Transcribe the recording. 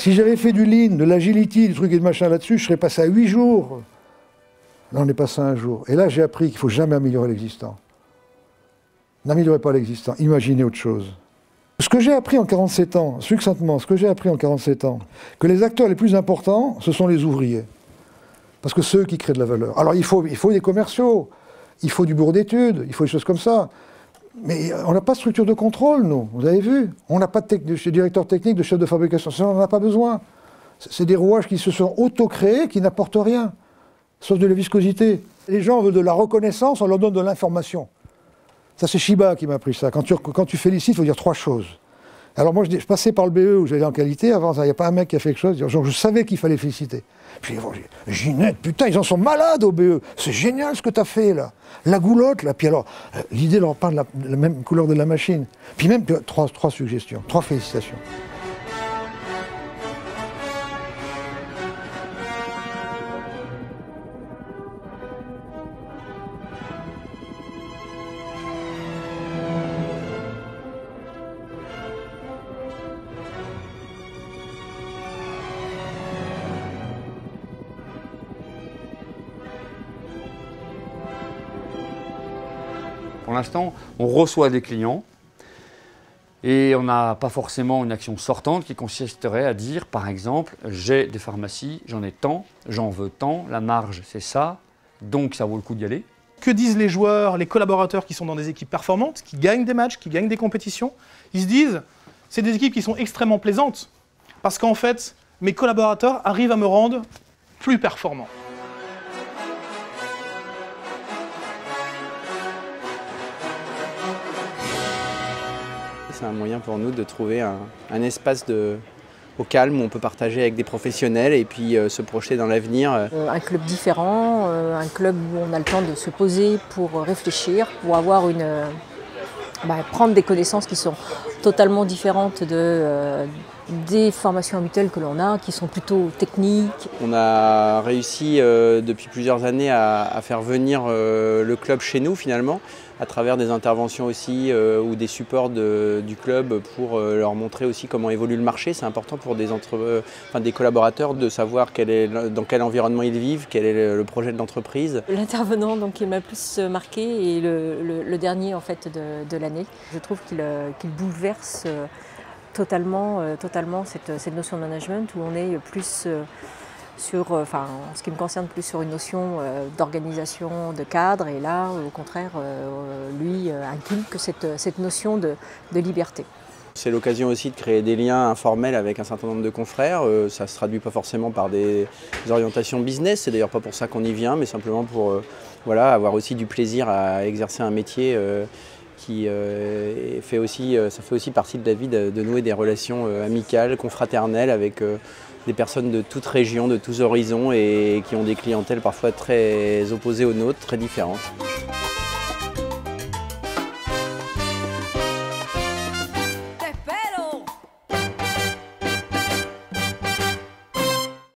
Si j'avais fait du lean, de l'agility, du truc et de machin là-dessus, je serais passé à 8 jours. Là, on est passé à 1 jour. Et là, j'ai appris qu'il ne faut jamais améliorer l'existant. N'améliorez pas l'existant, imaginez autre chose. Ce que j'ai appris en 47 ans, succinctement, ce que j'ai appris en 47 ans, que les acteurs les plus importants, ce sont les ouvriers. Parce que ceux qui créent de la valeur. Alors il faut des commerciaux, il faut du bureau d'études, il faut des choses comme ça. Mais on n'a pas de structure de contrôle, nous, vous avez vu. On n'a pas de directeur technique, de chef de fabrication, ça, on n'en a pas besoin. C'est des rouages qui se sont auto-créés, qui n'apportent rien, sauf de la viscosité. Les gens veulent de la reconnaissance, on leur donne de l'information. Ça, c'est Shiba qui m'a appris ça. Quand tu félicites, il faut dire 3 choses. Alors moi, je passais par le BE où j'allais en qualité, avant, il n'y a pas un mec qui a fait quelque chose, genre, je savais qu'il fallait féliciter. Puis Ginette, putain, ils en sont malades au BE. C'est génial ce que tu as fait, là. La goulotte, là. Puis alors, l'idée leur peindre la même couleur de la machine. Puis même, 3 suggestions, 3 félicitations. Pour l'instant, on reçoit des clients et on n'a pas forcément une action sortante qui consisterait à dire, par exemple, j'ai des pharmacies, j'en ai tant, j'en veux tant, la marge c'est ça, donc ça vaut le coup d'y aller. Que disent les joueurs, les collaborateurs qui sont dans des équipes performantes, qui gagnent des matchs, qui gagnent des compétitions? Ils se disent, c'est des équipes qui sont extrêmement plaisantes parce qu'en fait, mes collaborateurs arrivent à me rendre plus performant. C'est un moyen pour nous de trouver un espace au calme où on peut partager avec des professionnels et puis se projeter dans l'avenir. Un club différent, un club où on a le temps de se poser pour réfléchir, pour avoir prendre des connaissances qui sont totalement différentes des formations habituelles que l'on a, qui sont plutôt techniques. On a réussi depuis plusieurs années à faire venir le club chez nous finalement, à travers des interventions aussi ou des supports du club pour leur montrer aussi comment évolue le marché. C'est important pour des collaborateurs de savoir dans quel environnement ils vivent, quel est le projet de l'entreprise. L'intervenant qui m'a plus marqué est le dernier en fait, de l'année. Je trouve qu'il bouleverse totalement cette notion de management où on est plus en ce qui me concerne, plus sur une notion d'organisation, de cadre, et là, au contraire, lui inculque cette notion de liberté. C'est l'occasion aussi de créer des liens informels avec un certain nombre de confrères. Ça ne se traduit pas forcément par des orientations business, c'est d'ailleurs pas pour ça qu'on y vient, mais simplement pour avoir aussi du plaisir à exercer un métier qui fait aussi partie de la vie de nouer des relations amicales, confraternelles avec des personnes de toutes régions, de tous horizons et qui ont des clientèles parfois très opposées aux nôtres, très différentes.